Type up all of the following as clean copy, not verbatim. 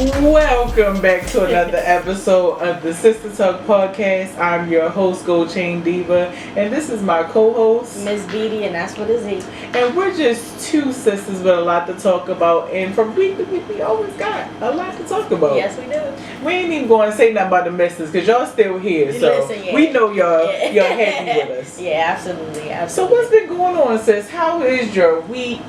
Welcome back to another episode of the Sister Talk podcast. I'm your host, Gold Chain Diva, and this is my co-host, Miss Beatty, and that's what it is. And we're just two sisters with a lot to talk about, and from week to week, we always got a lot to talk about. Yes, we do. We ain't even going to say nothing about the misses, because y'all still here, so Listen, yeah. we know y'all happy with us. Yeah, absolutely. So what's been going on, sis? How is your week?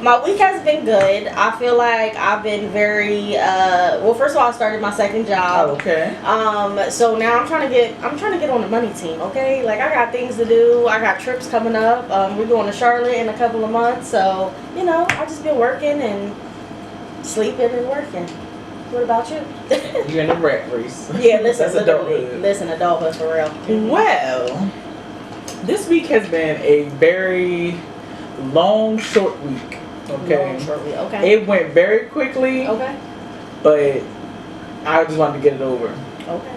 My week has been good. I feel like I've been very well, first of all, I started my second job. Okay. So now I'm trying to get on the money team, okay? Like, I got things to do. I got trips coming up. We're going to Charlotte in a couple of months, so I just been working and sleeping and working. What about you? You're in the rat race. Yeah, listen, That's adulthood. Listen, adulthood for real. Well, this week has been a very long, short week. Okay. Long, shortly. Okay. It went very quickly. Okay. But I just wanted to get it over. Okay.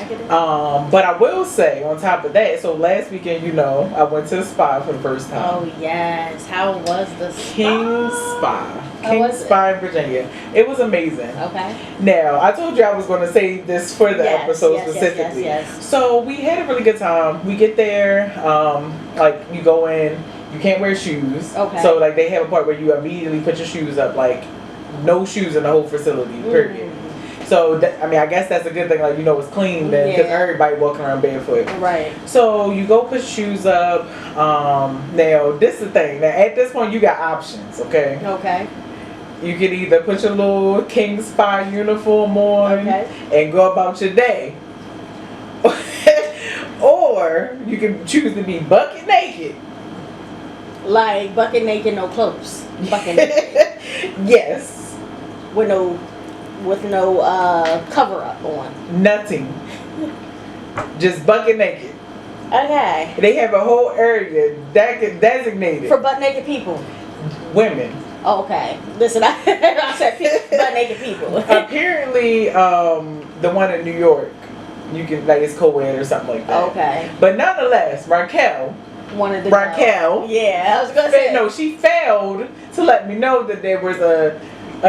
I get it. But I will say, on top of that, so last weekend, I went to the spa for the first time. Oh yes. How was the King Spa. King Spa in Virginia. It was amazing. Okay. Now, I told you I was going to say this for the episode specifically. Yes. So we had a really good time. We get there, you go in, you can't wear shoes. Okay. So they have a part where you immediately put your shoes up, no shoes in the whole facility, period. So, I guess that's a good thing, it's clean then, because everybody walking around barefoot. Right. So, you go put shoes up. Now, this is the thing. Now, at this point, you got options, okay? Okay. You can either put your little King Spa uniform on and go about your day. Or, you can choose to be bucket naked. Like, bucket naked, no clothes. Bucket naked. Yes. With no cover up on. Nothing. Just bucket naked. Okay. They have a whole area designated for butt naked people. Women. Oh, okay. Listen, I said butt naked people. Apparently, the one in New York, you can it's co-ed or something like that. Okay. But nonetheless, Raquel. Yeah, I was gonna say. No, she failed to let me know that there was a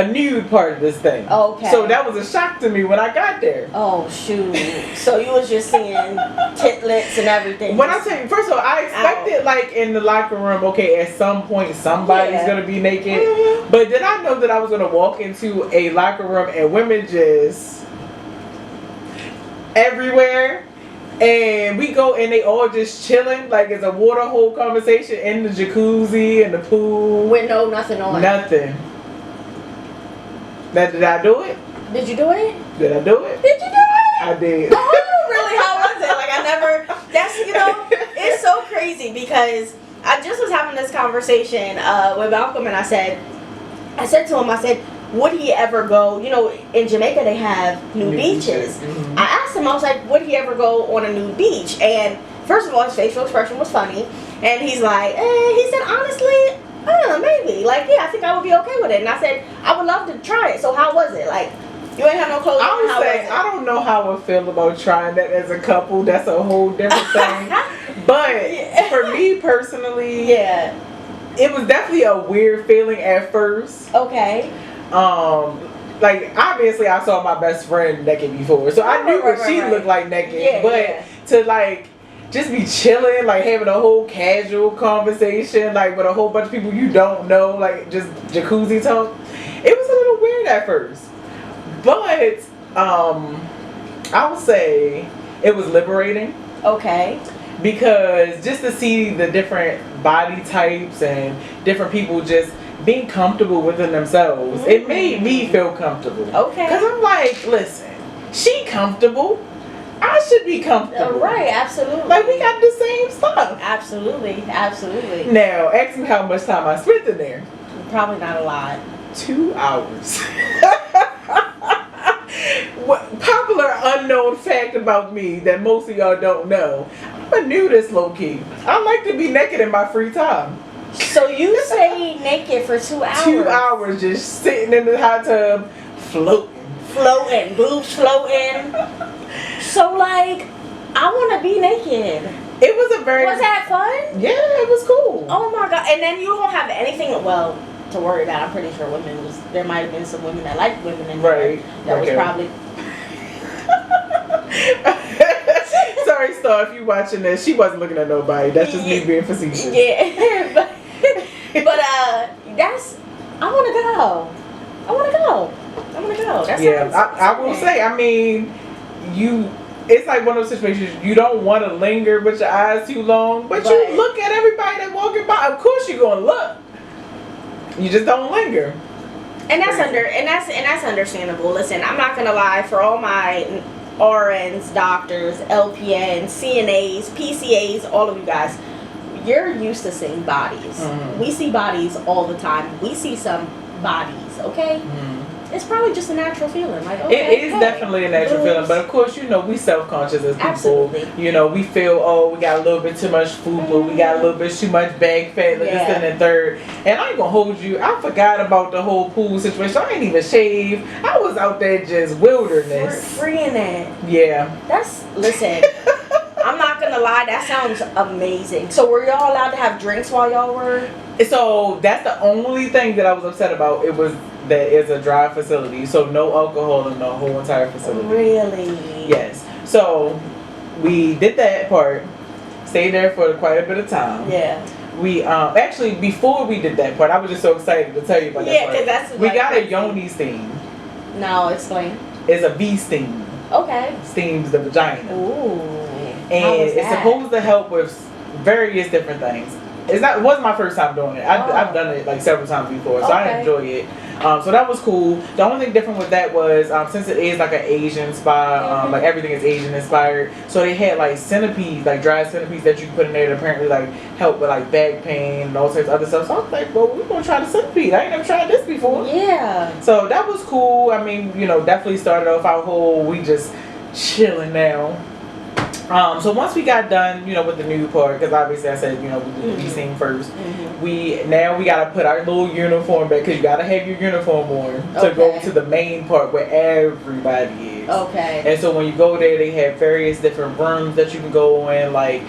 nude part of this thing. Okay. So that was a shock to me when I got there. Oh shoot! So you was just seeing titlets and everything. When I tell you, first of all, I expected in the locker room, okay, at some point somebody's gonna be naked. Mm-hmm. But did I know that I was gonna walk into a locker room and women just everywhere? And we go and they all just chilling, it's a water hole conversation in the jacuzzi and the pool. With nothing on. Nothing. Did I do it? Did you do it? Did I do it? Did you do it? I did. Oh, really? How was it? That's, it's so crazy because I just was having this conversation with Malcolm and I said to him, would he ever go, in Jamaica they have nude beaches. Mm-hmm. I asked him, I was like, would he ever go on a nude beach? And first of all, his facial expression was funny. And he's like, he said, honestly, maybe. I think I would be okay with it. And I said, I would love to try it. So how was it? You ain't have no clothes on. I would say, I don't know how I feel about trying that as a couple. That's a whole different thing. But for me personally, it was definitely a weird feeling at first. Okay. Obviously I saw my best friend naked before, so I knew what she looked like naked. To just be chilling, having a whole casual conversation, with a whole bunch of people you don't know, just jacuzzi talk. It was a little weird at first, but I would say it was liberating. Okay. Because just to see the different body types and different people just being comfortable within themselves, it made me feel comfortable. Okay. Because I'm listen, she comfortable, I should be comfortable. Right, absolutely. We got the same stuff. Absolutely. Now, ask me how much time I spent in there. Probably not a lot. 2 hours. Popular unknown fact about me that most of y'all don't know. I'm a nudist, low-key. I like to be naked in my free time. So you stayed naked for 2 hours? 2 hours just sitting in the hot tub, floating, boobs floating. So I want to be naked. It was a very... Was that fun? Yeah, it was cool. Oh my god. And then you don't have anything... Well, to worry about. I'm pretty sure there might have been some women that liked women in right. there. That was probably. Sorry, Star, if you watching this, she wasn't looking at nobody. That's just me being facetious. Yeah, but that's. I want to go. I will say. I mean, it's like one of those situations you don't want to linger with your eyes too long, but you look at everybody that walking by. Of course, you're gonna look. You just don't linger. And that's understandable. Listen, I'm not gonna lie. For all my RNs, doctors, LPNs, CNAs, PCAs, all of you guys, you're used to seeing bodies. Mm-hmm. We see bodies all the time. We see some bodies, okay? Mm-hmm. It's probably just a natural feeling. Like, okay, it is definitely a natural feeling, but of course, we self-conscious as people. Absolutely. We feel, we got a little bit too much food, but we got a little bit too much bag fat, like this and the third. And I ain't gonna hold you. I forgot about the whole pool situation. I ain't even shave. I was out there just wilderness. Freeing it. Yeah. Listen. I'm not gonna lie, that sounds amazing. So were y'all allowed to have drinks while y'all were? So that's the only thing that I was upset about. It was that it's a dry facility, so no alcohol in the whole entire facility. Really? Yes. So we did that part, stayed there for quite a bit of time. Yeah. We actually before we did that part, I was just so excited to tell you about that part. Yeah, because we got a yoni steam. No, explain. It's a bee steam. Okay. Steams the vagina. Ooh. And it's supposed to help with various different things. It wasn't my first time doing it. I've done it like several times before, so I enjoy it. So that was cool. The only thing different with that was since it is like an Asian spa, like everything is Asian inspired. So they had like centipedes, like dried centipedes that you can put in there to apparently like help with like back pain and all types of other stuff. So I was like, well, we're gonna try the centipede. I ain't never tried this before. Yeah. So that was cool. I mean, definitely started off our whole we just chilling now. So once we got done, with the new part, because obviously I said, we did the scene first. Mm-hmm. We gotta put our little uniform back, because you gotta have your uniform on to go to the main part where everybody is. Okay. And so when you go there, they have various different rooms that you can go in, like.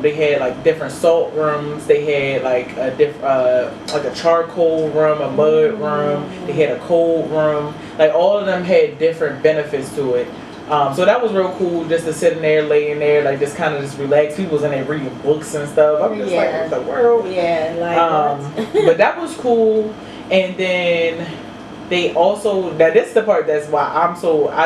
They had like different salt rooms. They had like a charcoal room, a mud room. They had a cold room. Like all of them had different benefits to it. So that was real cool, just to sit in there, lay in there, like just kind of just relax. People was in there reading books and stuff. I'm just like, what the world? Yeah, like but that was cool. And then they also, this is the part that's why I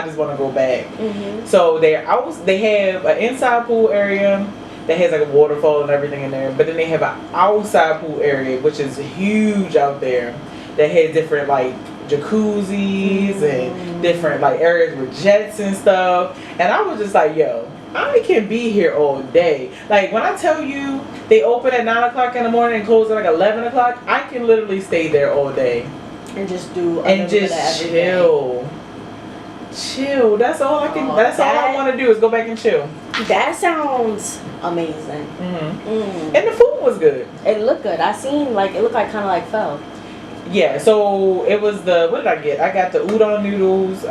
just want to go back. Mm-hmm. So they have an inside pool area that has like a waterfall and everything in there, but then they have an outside pool area which is huge out there that has different like jacuzzis and different like areas with jets and stuff. And I was just like, yo, I can be here all day. Like when I tell you they open at 9 o'clock in the morning and close at like 11 o'clock, I can literally stay there all day and just do chill. That's all I can. That's all I want to do is go back and chill. That sounds amazing. And the food was good. It looked good. It looked like kind of like pho. Yeah, so it was what did I get? I got the udon noodles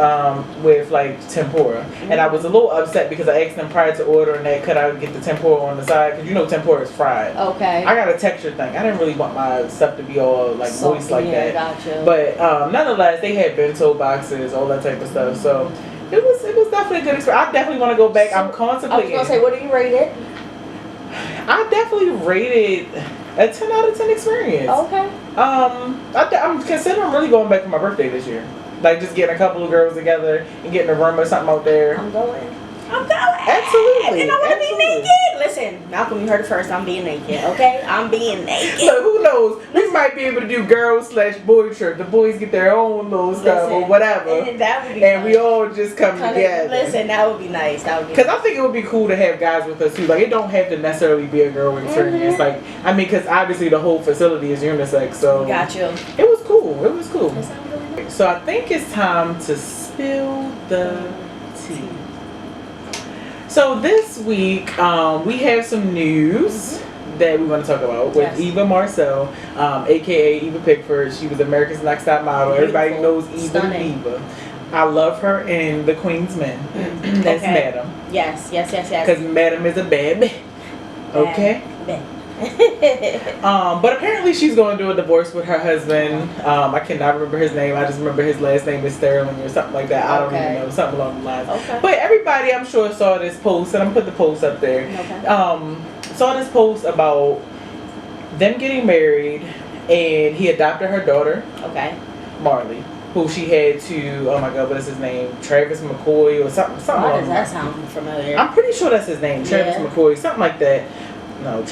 with like tempura. And I was a little upset because I asked them prior to ordering that, could I get the tempura on the side? Because tempura is fried. Okay. I got a texture thing. I didn't really want my stuff to be all like moist like that. Gotcha. But nonetheless, they had bento boxes, all that type of stuff. So it was definitely a good experience. I definitely want to go back. So, I'm contemplating. I was going to say, what do you rate it? I definitely rated a 10 out of 10 experience. Okay. I'm considering really going back for my birthday this year. Like just getting a couple of girls together and getting a room or something out there. I'm going. Absolutely. And I want to be naked. Listen, Malcolm, you heard it first. I'm being naked. Okay, I'm being naked. Look, who knows? We might be able to do girl/boy trip. The boys get their own little stuff or whatever. And that would be and we all just come together. Listen, that would be nice. Because I think it would be cool to have guys with us too. Like it don't have to necessarily be a girl experience. Like because obviously the whole facility is unisex. So got you. It was cool. That sounds really nice. So I think it's time to spill the tea. So this week, we have some news that we want to talk about with Eva Marcilles, aka Eva Pickford. She was America's Next Top Model. Everybody knows Eva. I love her in The Queen's Men. That's Madam. Yes. Because Madam is a bad bitch. Okay? But apparently she's going to do a divorce with her husband. I cannot remember his name. I just remember his last name is Sterling or something like that. I don't even know. Something along the lines. Okay. But everybody, I'm sure, saw this post, and I'm put the post up there. Okay. Saw this post about them getting married, and he adopted her daughter. Okay. Marley, who she had to, oh my God, what is his name? Travis McCoy or something. Why does that sound familiar? I'm pretty sure that's his name, Travis McCoy, something like that. No,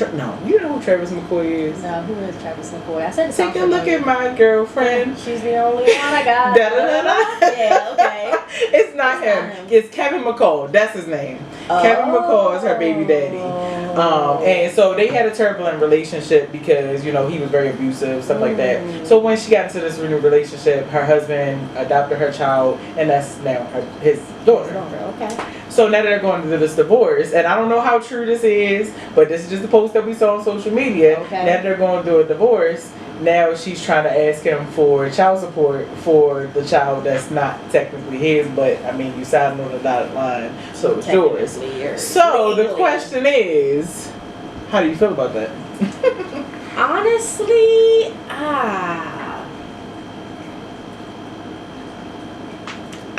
you know who Travis McCoy is? No, who is Travis McCoy? I said take a look at my girlfriend. She's the only one I got. Yeah, okay. It's not him. It's Kevin McCall. That's his name. Kevin McCall is her baby daddy. And so they had a turbulent relationship because, you know, he was very abusive, stuff like that. So when she got into this renewed relationship, her husband adopted her child, and that's now his daughter. Okay. So now they're going through this divorce, and I don't know how true this is, but this is just the post that we saw on social media. Okay. Now they're going through a divorce. Now she's trying to ask him for child support for the child that's not technically his, but I mean, you signed on the dotted line, so it's yours. So the question is, how do you feel about that? Honestly,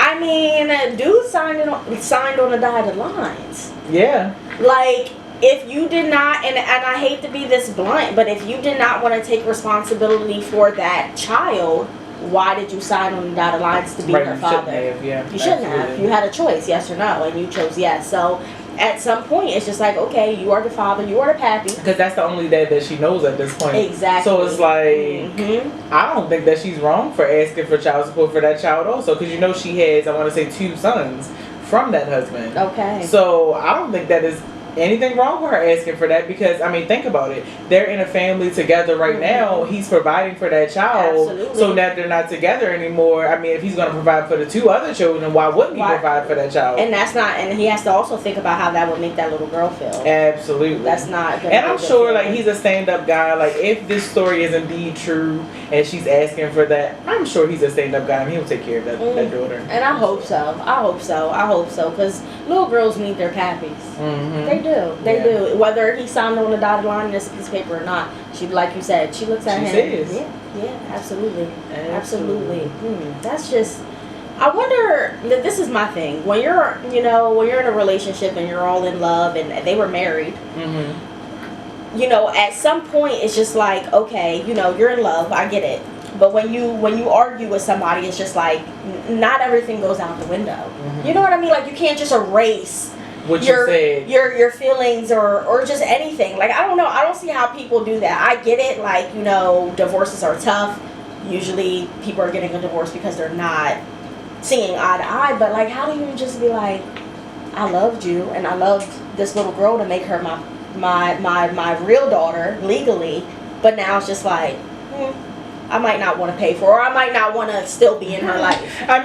I mean, dude signed on the dotted lines. Yeah. Like, if you did not, and I hate to be this blunt, but if you did not want to take responsibility for that child, why did you sign on the dotted lines to be her father? You shouldn't have. You had a choice, yes or no, and you chose yes. So at some point, it's just like, okay, you are the father, you are the pappy. Because that's the only dad that she knows at this point. Exactly. So it's like, I don't think that she's wrong for asking for child support for that child also. Because you know she has, I want to say, 2 sons from that husband. Okay. So I don't think that is anything wrong with her asking for that, because I mean, think about it, they're in a family together right now. He's providing for that child. Absolutely. So now they're not together anymore. I mean, if he's going to provide for the 2 other children, why wouldn't he provide for that child? And that's not, and he has to also think about how that would make that little girl feel. Absolutely. That's not gonna and I'm sure like he's a stand-up guy. Like if this story is indeed true and she's asking for that, I'm sure he's a stand-up guy and he'll take care of that daughter. And I hope so. I hope so. Because little girls need their pappies. They do. They do. Whether he signed on the dotted line in this piece of paper or not, she, like you said, she looks at him. Says. Yeah, absolutely. That's just. I wonder. This is my thing. When you're in a relationship and you're all in love and they were married. You know, at some point it's just like, okay, you know, you're in love. I get it. But when you argue with somebody, it's just like not everything goes out the window. You know what I mean? Like you can't just erase what your feelings or just anything. Like I don't know. I don't see how people do that. I get it. Like, you know, divorces are tough. Usually people are getting a divorce because they're not seeing eye to eye. But like, how do you just be like, I loved you and I loved this little girl to make her my real daughter legally, but now it's just like, I might not want to pay for her, or I might not want to still be in her life. I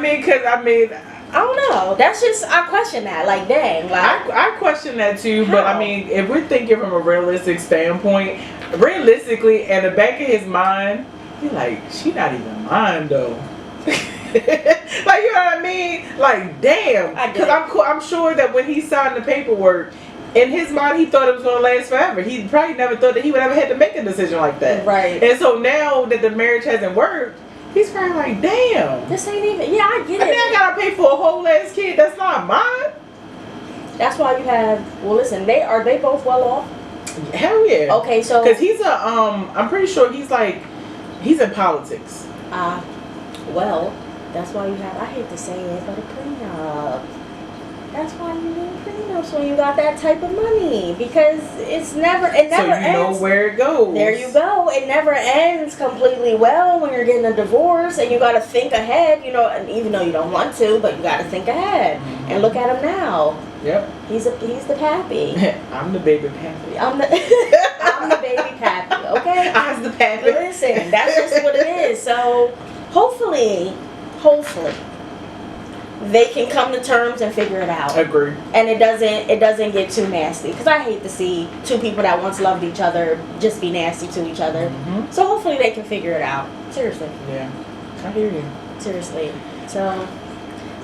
don't know. That's just, I question that. Like, dang. Like, I question that too, how? but I mean, if we're thinking from a realistic standpoint, realistically, in the back of his mind, he's like, she not even mine though. Like, you know what I mean? Like, damn. Because I'm sure that when he signed the paperwork, in his mind, he thought it was going to last forever. He probably never thought that he would ever have to make a decision like that. Right. And so now that the marriage hasn't worked, he's probably like, damn. This ain't even, I get it. I mean, I got to pay for a whole ass kid that's not mine. That's why you have, well, listen, are they both well off? Hell yeah. Okay, so. Because he's I'm pretty sure he's in politics. Well, that's why you have, I hate to say it, but a prenup. That's why you need prenups when you got that type of money, because it never ends. So you know where it goes. There you go. It never ends completely well when you're getting a divorce, and you got to think ahead. You know, and even though you don't want to, but you got to think ahead and look at him now. Yep. He's the pappy. I'm the baby pappy. I'm the baby pappy. Okay. I'm the pappy. Listen, that's just what it is. So hopefully. They can come to terms and figure it out. Agree. And it doesn't get too nasty, because I hate to see 2 people that once loved each other just be nasty to each other. So hopefully they can figure it out. Seriously. Yeah. I hear you. Seriously. So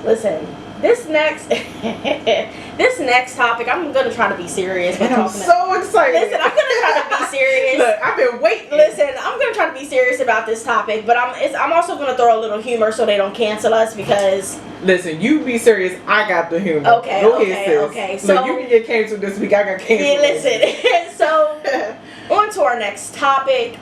Listen, this next topic, I'm gonna try to be serious. And I'm so excited. Listen, I'm gonna try to be serious. Look, I've been waiting. Listen, I'm gonna try to be serious about this topic, but I'm also gonna throw a little humor so they don't cancel us because. Listen, you be serious. I got the humor. Okay. Go ahead, sis. Okay. So look, you can get canceled this week. I got canceled. Yeah, listen. So on to our next topic.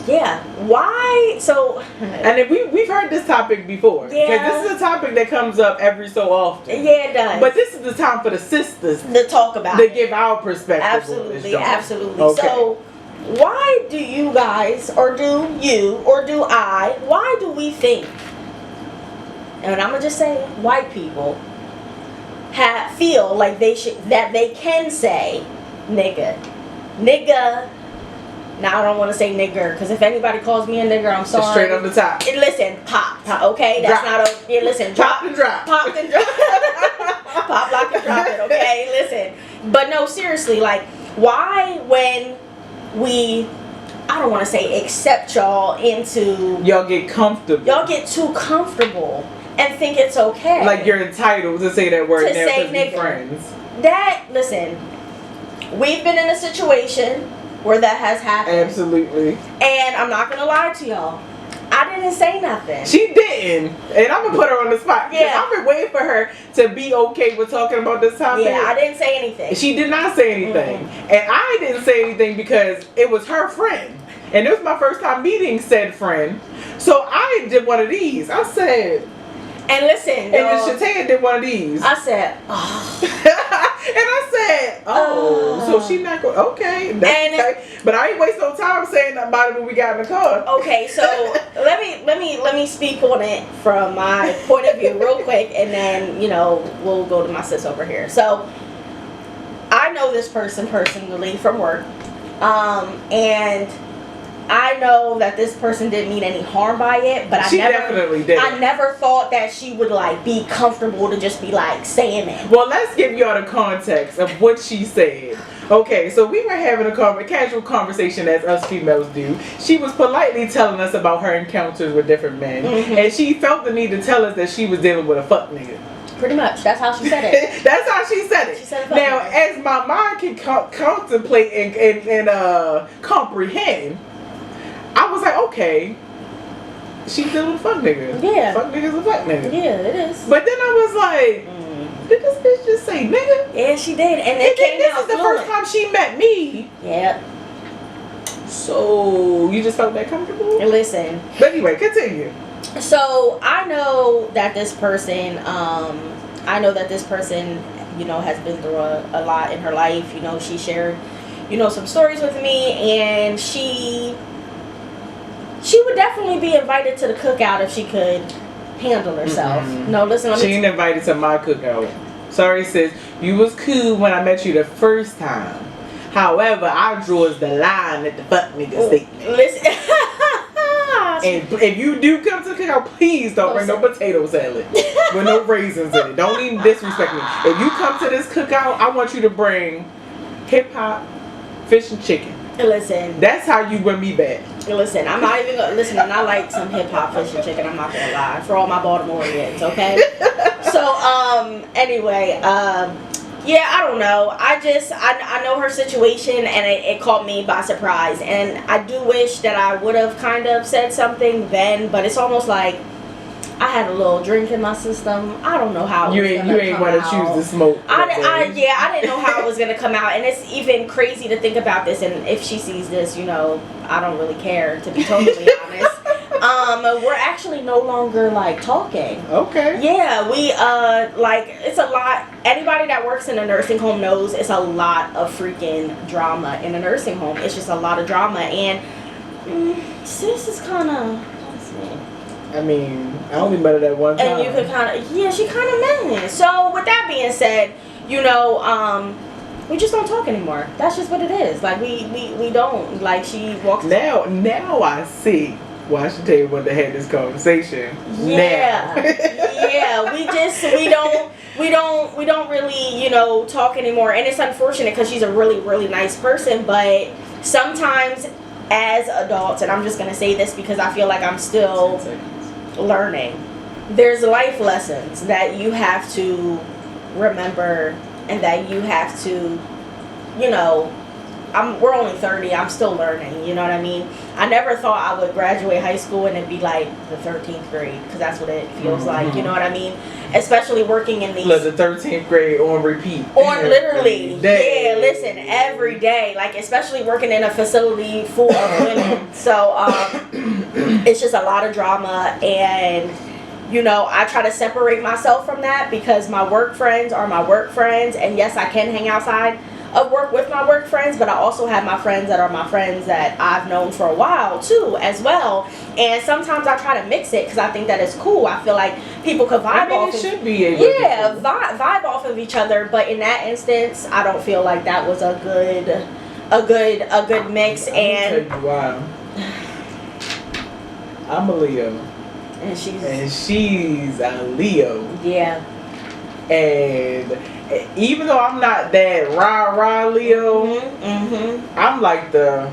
Yeah. Why? So. And then we've heard this topic before. Yeah. Because this is a topic that comes up every so often. Yeah, it does. But this is the time for the sisters to talk about to give our perspective. Absolutely, absolutely. Okay. So, why do you guys, or do you, or do I, why do we think, and I'm gonna just say, white people feel like that they can say nigga. Now I don't want to say nigger, because if anybody calls me a nigger, I'm sorry. Straight on the top. Listen, pop, okay? That's drop. not a, yeah, listen, Pop and drop. Pop and drop. Pop, lock, and drop it, okay? Listen. But no, seriously, like, why when we, I don't want to say accept y'all into. Y'all get comfortable. Y'all get too comfortable and think it's okay. Like you're entitled to say that word to now say because we're friends. Listen, we've been in a situation where that has happened. Absolutely. And I'm not gonna lie to y'all, I didn't say nothing. She didn't. And I'm gonna put her on the spot. Yeah. I've been waiting for her to be okay with talking about this topic. Yeah, I didn't say anything. She did not say anything. And I didn't say anything because it was her friend. And it was my first time meeting said friend. So I did one of these. I said, and listen, and then Shatea did one of these. I said, oh. And I said, oh, so she not going, okay. That's okay. But I ain't waste no time saying nothing about it when we got in the car. Okay, so let me speak on it from my point of view real quick, and then, we'll go to my sis over here. So, I know this person personally from work, and I know that this person didn't mean any harm by it, but she definitely did. I never thought that she would be comfortable to just be saying it. Well, let's give y'all the context of what she said. Okay, so we were having a casual conversation as us females do. She was politely telling us about her encounters with different men, and she felt the need to tell us that she was dealing with a fuck nigga. Pretty much, that's how she said it. That's how she said it. She said it now, as my mind can contemplate and comprehend, I was like, okay, she's dealing with fuck niggas. Yeah. Fuck niggas a fuck nigga. Yeah, it is. But then I was like, did this bitch just say nigga? Yeah, she did. And this is the first time she met me. Yeah. So, you just felt that comfortable? Listen. But anyway, continue. So, I know that this person, has been through a lot in her life. She shared, some stories with me, and she would definitely be invited to the cookout if she could handle herself. No, listen, she ain't invited to my cookout. Sorry, sis. You was cool when I met you the first time. However, I draw the line at the fuck nigga statement. Listen. And if you do come to the cookout, please don't bring no potato salad with no raisins in it. Don't even disrespect me. If you come to this cookout, I want you to bring hip hop, fish and chicken. Listen. That's how you win me back. Listen, I'm not even gonna listen, and I like some hip hop fish and chicken, I'm not gonna lie. For all my Baltimoreans, okay? So, anyway, yeah, I don't know. I know her situation, and it caught me by surprise. And I do wish that I would have kind of said something then, but it's almost like I had a little drink in my system. I don't know how you ain't want to choose to smoke. I didn't know how it was gonna come out, and it's even crazy to think about this. And if she sees this, I don't really care, to be totally honest. We're actually no longer talking. Okay. Yeah, we it's a lot. Anybody that works in a nursing home knows it's a lot of freaking drama in a nursing home. It's just a lot of drama, and sis is kind of. I mean, I only met her that one time. And you could she kind of meant. So with that being said, we just don't talk anymore. That's just what it is. We don't. She walks. Now I see why Shatea wanted to have this conversation. Yeah. Yeah. We don't really, talk anymore. And it's unfortunate because she's a really, really nice person. But sometimes as adults, and I'm just going to say this because I feel like I'm still learning. there's life lessons that you have to remember and that you have to, you know, we're only 30, I'm still learning, you know what I mean? I never thought I would graduate high school and it'd be like the 13th grade, because that's what it feels like, you know what I mean? Especially working in these... The 13th grade on repeat. On literally, yeah, listen, every day. Like, especially working in a facility full of women. So, it's just a lot of drama, and... You know, I try to separate myself from that because my work friends are my work friends. And yes, I can hang outside of work with my work friends, but I also have my friends that are my friends that I've known for a while too, as well. And sometimes I try to mix it because I think that it's cool. I feel like people could vibe off. It should be able to vibe off of each other. But in that instance, I don't feel like that was a good mix. And wow, I'm a Leo. And she's a Leo. Yeah. And even though I'm not that rah Leo, I'm like the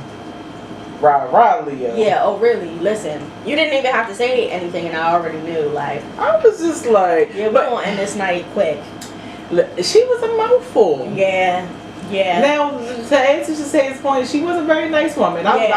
rah Leo. Yeah. Oh, really? Listen, you didn't even have to say anything, and I already knew. Like, I was just like, yeah, we're gonna end this night quick. She was a mouthful. Yeah. Yeah. Now, to answer Sistah's point, she was a very nice woman. I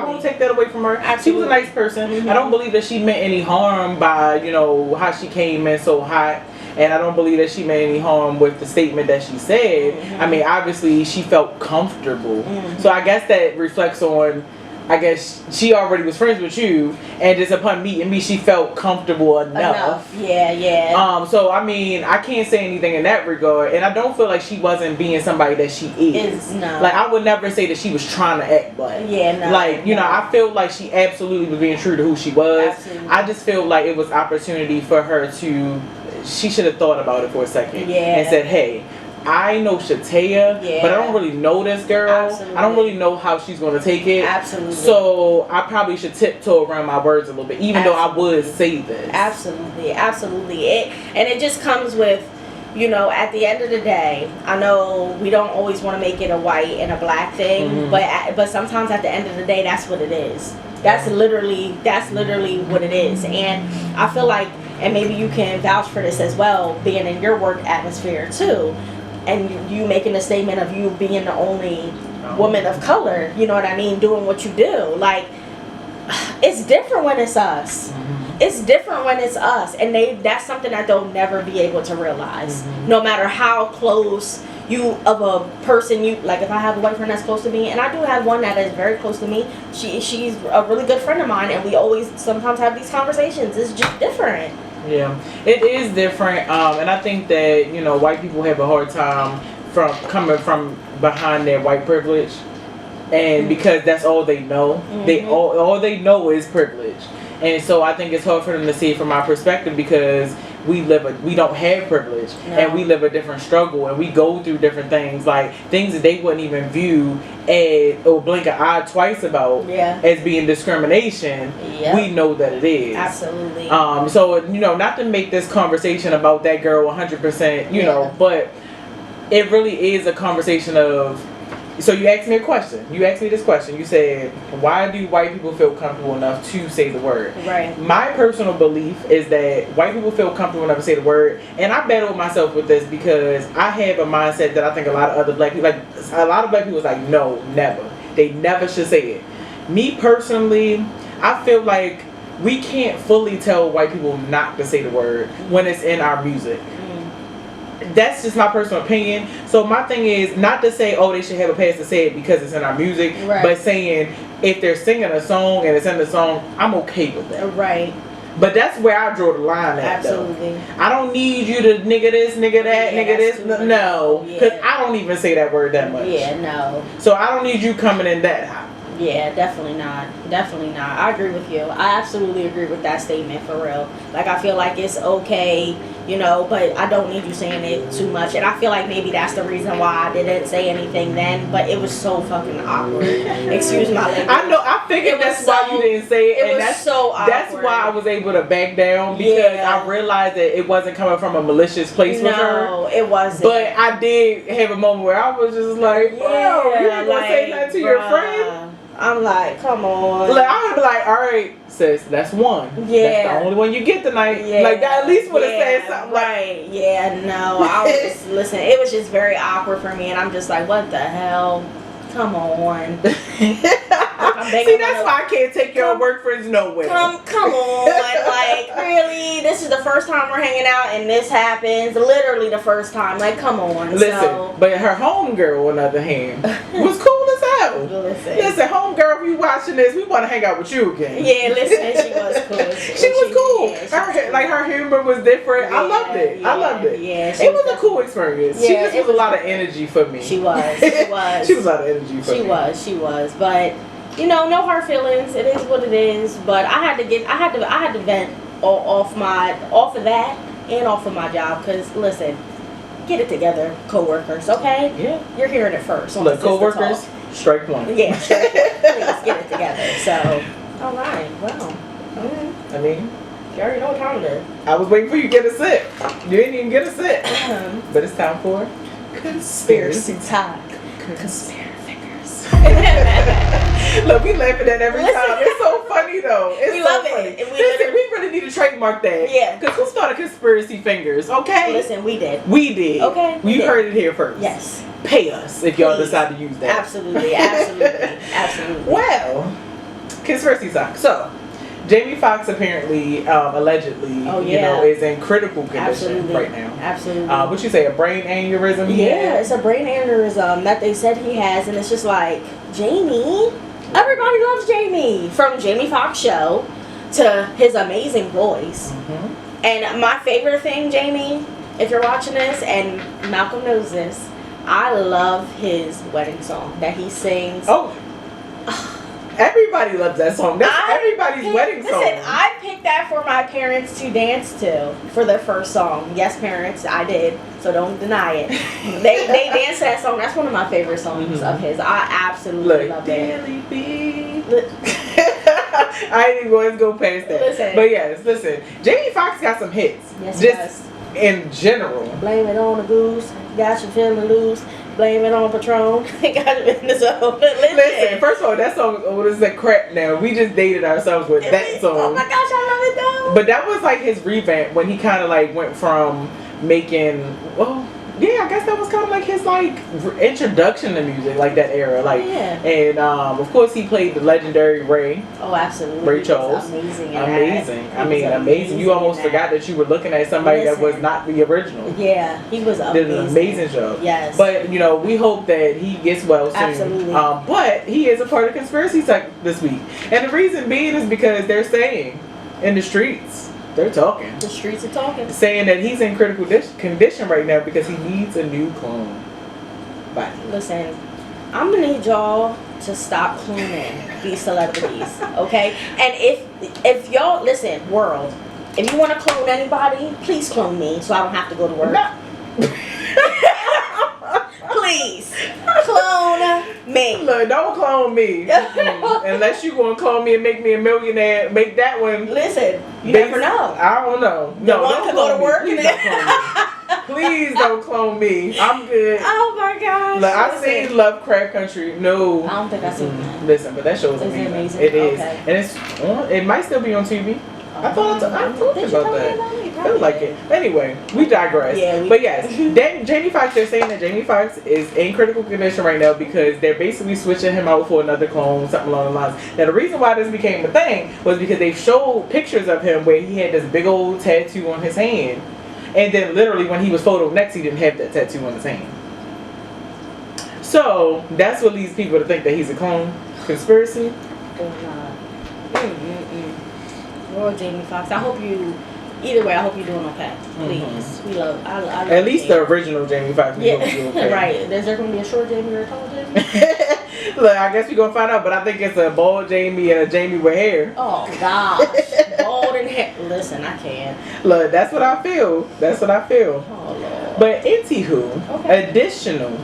won't take that away from her. Absolutely. She was a nice person. I don't believe that she meant any harm by, you know, how she came in so hot. And I don't believe that she meant any harm with the statement that she said. I mean, obviously, she felt comfortable. So I guess that reflects on... I guess she already was friends with you, and just upon meeting me, she felt comfortable enough. Yeah. So I mean, I can't say anything in that regard, and I don't feel like she wasn't being somebody that she is. No. Like, I would never say that she was trying to act, but like, you know, I feel like she absolutely was being true to who she was. Absolutely. I just feel like it was opportunity for her to. She should have thought about it for a second and said, "Hey, I know Shatea, but I don't really know this girl. Absolutely. I don't really know how she's going to take it. Absolutely. So I probably should tiptoe around my words a little bit, even though I would say this." Absolutely. And it just comes with, you know, at the end of the day, I know we don't always want to make it a white and a black thing, but sometimes at the end of the day, that's what it is. That's literally what it is. And I feel like, and maybe you can vouch for this as well, being in your work atmosphere too, and you making a statement of you being the only woman of color, you know what I mean, doing what you do. Like, it's different when it's us. It's different when it's us, and that's something that they'll never be able to realize. No matter how close you of a person you like. If I have a white friend that's close to me, and I do have one that is very close to me, she's a really good friend of mine, and we always sometimes have these conversations. It's just different. Yeah, it is different, and I think that, you know, white people have a hard time from coming from behind their white privilege, and because that's all they know. They all they know is privilege, and so I think it's hard for them to see it from my perspective, because we don't have privilege, and we live a different struggle, and we go through different things, like things that they wouldn't even view or blink an eye twice about as being discrimination. We know that it is. Absolutely. So, you know, not to make this conversation about that girl 100%, you know, but it really is a conversation of. So you asked me a question. You asked me this question. You said, why do white people feel comfortable enough to say the word? Right. My personal belief is that white people feel comfortable enough to say the word, and I battle myself with this because I have a mindset that I think a lot of other black people, like a lot of black people, is like, no, never. They never should say it. Me personally, I feel like we can't fully tell white people not to say the word when it's in our music. That's just my personal opinion. So my thing is not to say, oh, they should have a pass to say it because it's in our music, but saying if they're singing a song and it's in the song, I'm okay with that. Right. But that's where I draw the line at. Absolutely. Though. I don't need you to nigga this, nigga that, nigga this. No, because I don't even say that word that much. Yeah, no. So I don't need you coming in that hot. Yeah, definitely not. Definitely not. I agree with you. I absolutely agree with that statement, for real. Like, I feel like it's okay, you know, but I don't need you saying it too much. And I feel like maybe that's the reason why I didn't say anything then, but it was so fucking awkward. Excuse my language. I know, I figured that's why you didn't say it. It was so awkward. That's why I was able to back down, because I realized that it wasn't coming from a malicious place with her. No, it wasn't. But I did have a moment where I was just like, bro, you ain't gonna say that to your friend? I'm like, come on. Like, I would be like, all right, sis, that's one. Yeah. That's the only one you get tonight. Yeah. Like, that at least would have said something. Right. Yeah, no. I was just, listen, it was just very awkward for me. And I'm just like, what the hell? Come on. See, that's why I can't take your work friends nowhere. Come on. Like, really? This is the first time we're hanging out and this happens. Literally the first time. Like, come on. Listen, but her homegirl, on the other hand, was cool as hell. Listen, homegirl, if you watching this, we want to hang out with you again. Yeah, listen, she was cool. She was cool. Her humor was different. Yeah, I loved it. Yeah, I loved it. Yeah, it was a cool experience. Yeah, she just was a lot of energy for me. She was. She was. She was a lot of energy for me. She was. But you know, no hard feelings. It is what it is. But I had to vent off of that and off of my job. Cause listen, get it together, coworkers. Okay. Yeah. You're hearing it first. Look, coworkers, strike one. Yeah. Strike one. Please get it together. So. All right. Well. I mean. You already know what time it is. I was waiting for you to get a sip. You didn't even get a sip. But it's time for conspiracy talk. Conspiracy fingers. Look, we laughing at every time. It's so funny though. It's we so love funny. it. Listen, we really need to trademark that. Yeah. Because who started conspiracy fingers? Okay. Listen, we did. We did. Okay. You heard it here first. Yes. Pay us if y'all decide to use that. Absolutely. Well, conspiracy talk. So, Jamie Foxx apparently, allegedly, you know, is in critical condition right now. Absolutely. What you say, a brain aneurysm? Yeah, it's a brain aneurysm that they said he has, and it's just like, Jamie, everybody loves Jamie. From Jamie Foxx show to his amazing voice. Mm-hmm. And my favorite thing, Jamie, if you're watching this, and Malcolm knows this, I love his wedding song that he sings. Oh. Everybody loves that song. That's everybody's wedding song. Listen, I picked that for my parents to dance to for their first song. Yes, parents, I did. So don't deny it. They danced that song. That's one of my favorite songs of his. I absolutely love it. I ain't even going to go past that. Listen. But yes, listen. Jamie Foxx got some hits. Yes, just in general. Blame it on the goose. Got you feeling loose. Blame it on Patron. Got you in the zone. Listen, first of all, that song is old as that crap now. We just dated ourselves with that song. Oh my gosh, I love it though. But that was like his revamp when he kind of like went from making, well, yeah, I guess that was kind of like his like introduction to music, like that era, like. Yeah. And of course he played the legendary Ray. Oh, absolutely. Ray Charles. Amazing. Amazing. You almost forgot that you were looking at somebody that was not the original. Yeah, he was amazing. Did an amazing job. Yes. But you know, we hope that he gets well soon. Absolutely. But he is a part of Conspiracy Talk this week, and the reason being is because they're saying in the streets. They're talking. The streets are talking. Saying that he's in critical condition right now because he needs a new clone body. Listen, I'm gonna need y'all to stop cloning these celebrities, okay? And if y'all listen, world, if you want to clone anybody, please clone me so I don't have to go to work. No. Please clone me. Look, don't clone me unless you gonna clone me and make me a millionaire. Make that one. Listen, you never know. I don't know. No, one could go to work and please don't clone me. I'm good. Oh my gosh. Look, I seen Lovecraft Country. No, I don't think I seen that. Listen, but that show is amazing. Amazing. It is, Okay. and it's on. It might still be on TV. I thought I talked about that. I feel like it. Anyway, we digress. Yeah, but yes, Jamie Foxx. They're saying that Jamie Foxx is in critical condition right now because they're basically switching him out for another clone, something along the lines. Now the reason why this became a thing was because they showed pictures of him where he had this big old tattoo on his hand, and then literally when he was photoed next, he didn't have that tattoo on his hand. So that's what leads people to think that he's a clone. Conspiracy. Lord Jamie Foxx. I hope you. Either way, I hope you're doing okay. Please, we love. I love at least Jamie. the original Jamie Foxx. Yeah, okay. Right. Is there going to be a short Jamie or a tall Jamie? Look, I guess we're gonna find out, but I think it's a bald Jamie and a Jamie with hair. Oh gosh, bald and hair. Listen, I can't. Look, that's what I feel. That's what I feel. Oh Lord. But anywho, additional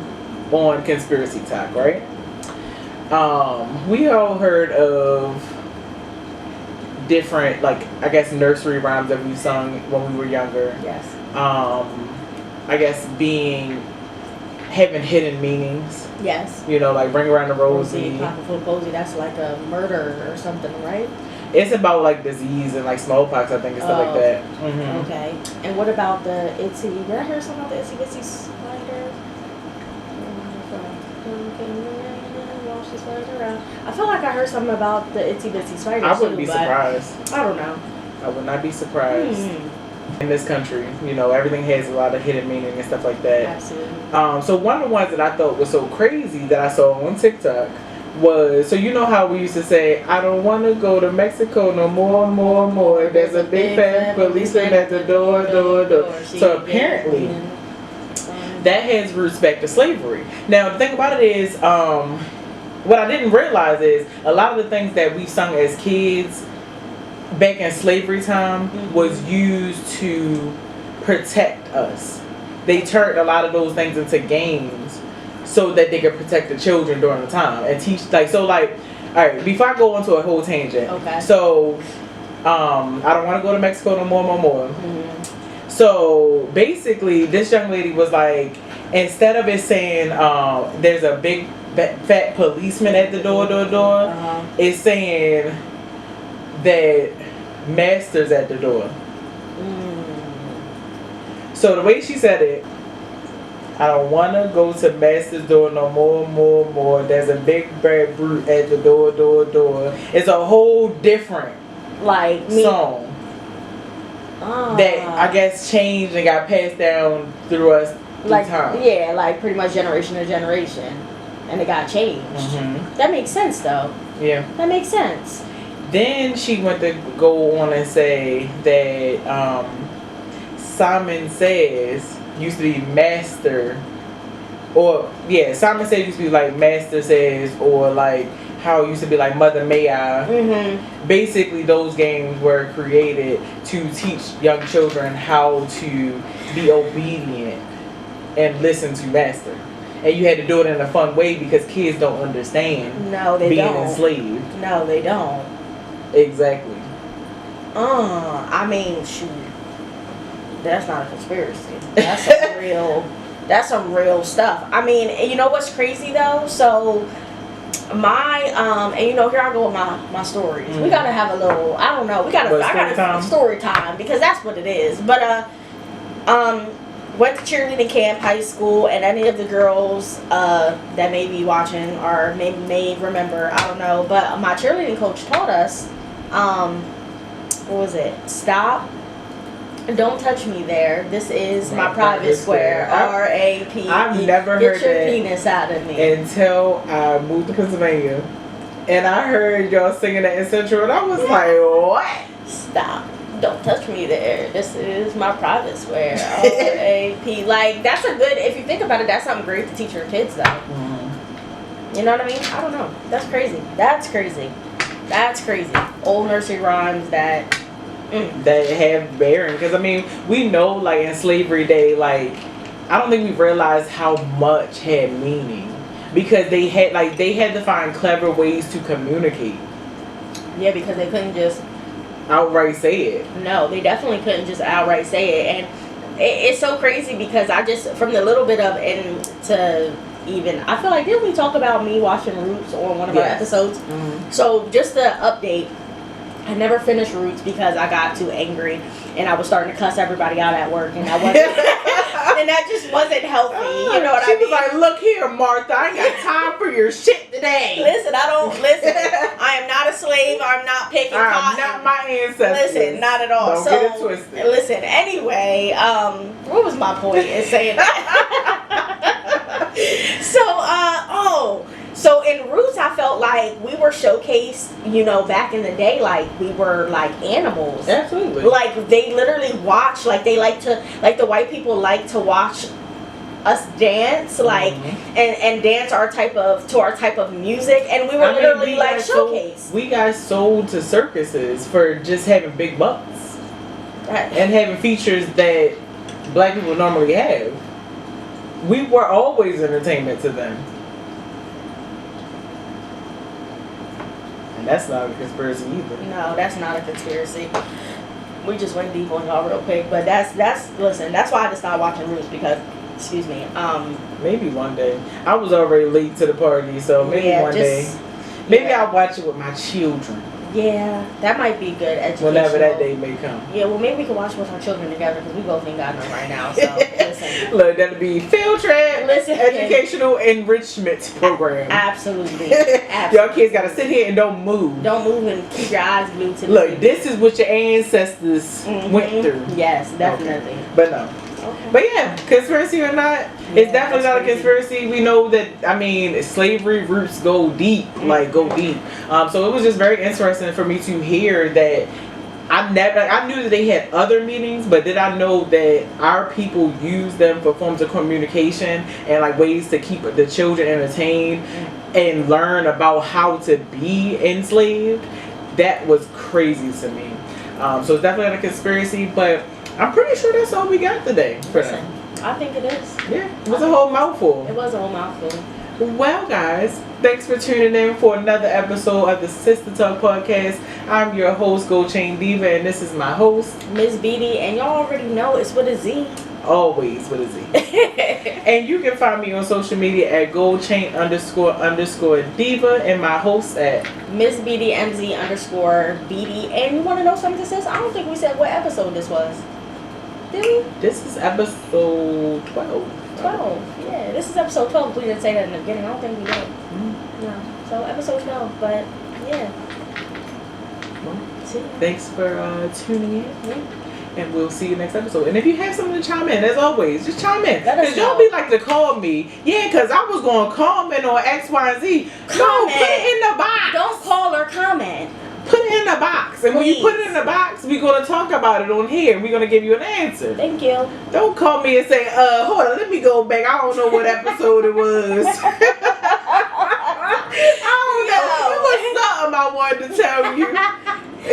on Conspiracy Talk, right? We all heard of different, like, I guess, nursery rhymes that we sung when we were younger. Yes. I guess being having hidden meanings. Yes. You know, like Bring Around the Rosie. Pocket full of posy. That's like a murder or something, right? It's about like disease and like smallpox, I think, and stuff like that. Okay. And what about the itsy? Did I hear something about the itsy bitsy spider? Wash the spider around. I feel like I heard something about the itsy bitsy spider. I wouldn't be surprised. I don't know. I would not be surprised. In this country, you know, everything has a lot of hidden meaning and stuff like that. Absolutely. So one of the ones that I thought was so crazy that I saw on TikTok was, so you know how we used to say, I don't want to go to Mexico no more. There's a big fat policeman at the door. So apparently, that has roots back to slavery. Now, the thing about it is, what I didn't realize is a lot of the things that we sung as kids back in slavery time was used to protect us. They turned a lot of those things into games so that they could protect the children during the time and teach, like, so like, all right, before I go into a whole tangent. Okay. So, I don't want to go to Mexico no more. So basically, this young lady was like, instead of it saying, there's a big fat policeman at the door, it's saying that master's at the door. So the way she said it, I don't want to go to master's door no more. There's a big bad brute at the door. It's a whole different song that I guess changed and got passed down through us through time. Yeah, like pretty much generation to generation, and it got changed. That makes sense though. Yeah, that makes sense. Then she went to go on and say that Simon Says used to be Master, or Simon Says used to be like Master Says, or like how it used to be like Mother May I. Basically, those games were created to teach young children how to be obedient and listen to Master. And you had to do it in a fun way because kids don't understand being enslaved. No, they don't. Exactly. I mean, shoot. That's not a conspiracy. That's some real. That's some real stuff. I mean, you know what's crazy though? So, my and you know, here I go with my stories. We gotta have a little. I don't know. I gotta story time because that's what it is. But went to cheerleading camp, high school, and any of the girls that may be watching or may remember, I don't know. But my cheerleading coach taught us, what was it? Stop. Don't touch me there. This is my private square. R.A.P. I've never heard that. Get your penis out of me. Until I moved to Pennsylvania. And I heard y'all singing that in Central, and I was like, what? Stop. Don't touch me there. This is my private square. R.A.P. Like, that's a good, if you think about it, that's something great to teach your kids, though. You know what I mean? I don't know. That's crazy. That's crazy. Old nursery rhymes that have bearing. Because, I mean, we know, like, in slavery day, like, I don't think we realized how much had meaning. Because they had to find clever ways to communicate. Yeah, because they couldn't just outright say it. No, they definitely couldn't just outright say it. And it's so crazy because I just, from the little bit of, and to even, I feel like, didn't we talk about me watching Roots on one of our episodes? So just the update, I never finished Roots because I got too angry and I was starting to cuss everybody out at work, and that wasn't and that just wasn't healthy. You know what I mean? She was like, look here, Martha, I ain't got time for your shit today. Listen, I am not a slave. I'm not picking cotton. I'm not my ancestors. Listen, not at all. Don't get it twisted. Listen, anyway, what was my point in saying that? So in Roots, I felt like we were showcased, you know, back in the day, like we were like animals. Absolutely. Like they literally watch, like they like to, like the white people like to watch us dance, like and dance to our type of music, and we were literally like showcased. We got sold to circuses for just having big butts and having features that black people normally have. We were always entertainment to them. And that's not a conspiracy either. No, that's not a conspiracy. We just went deep on y'all real quick, but that's listen, that's why I just started watching Roots, because Excuse me. Maybe one day. I was already late to the party, so maybe one day. Maybe I'll watch it with my children. Yeah, that might be good. Educational. Whenever that day may come. Yeah, well, maybe we can watch with our children together because we both ain't got none right now. So listen. Look, that'll be field trip. Listen, educational enrichment program. Absolutely. Y'all kids gotta sit here and don't move. Don't move and keep your eyes glued to the Look, TV. this is what your ancestors went through. Yes, definitely. Okay. But no. Okay. But yeah, conspiracy or not, it's definitely not a conspiracy. We know that, I mean, slavery roots go deep, like go deep. So it was just very interesting for me to hear that. I knew that they had other meanings, but did I know that our people use them for forms of communication and like ways to keep the children entertained and learn about how to be enslaved? That was crazy to me. So it's definitely not a conspiracy, but I'm pretty sure that's all we got today for them. I think it is. Yeah, it was a whole mouthful. It was a whole mouthful. Well, guys, thanks for tuning in for another episode of the Sister Talk Podcast. I'm your host, Gold Chain Diva, and this is my host, Miss Beatty, and y'all already know it's with a Z. Always with a Z. And you can find me on social media at goldchain _ diva, and my host at Miss Beatty MZ _ Beatty. And you want to know something, sis? I don't think we said what episode this was. Did we? This is episode 12. 12, yeah. This is episode 12. We didn't say that in the beginning. I don't think we did. No. So episode 12, but yeah. Well, thanks for tuning in. And we'll see you next episode. And if you have something to chime in, as always, just chime in. Because y'all be like to call me. Yeah, because I was going to comment on X, Y, and Z. No, put it in the box. Don't call or comment. Put it in the box. And when you put it in the box, we're going to talk about it on here. And we're going to give you an answer. Thank you. Don't call me and say, hold on, let me go back. I don't know what episode it was. I don't know. It was something I wanted to tell you.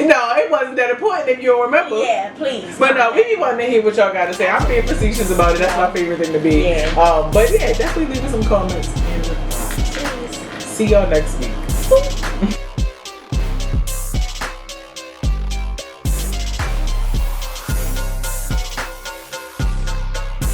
No, it wasn't that important if you don't remember. Yeah, please. But no, we be wanting to hear what y'all got to say. I'm being facetious about it. That's my favorite thing to be. Yeah. But yeah, definitely leave us some comments. And see y'all next week.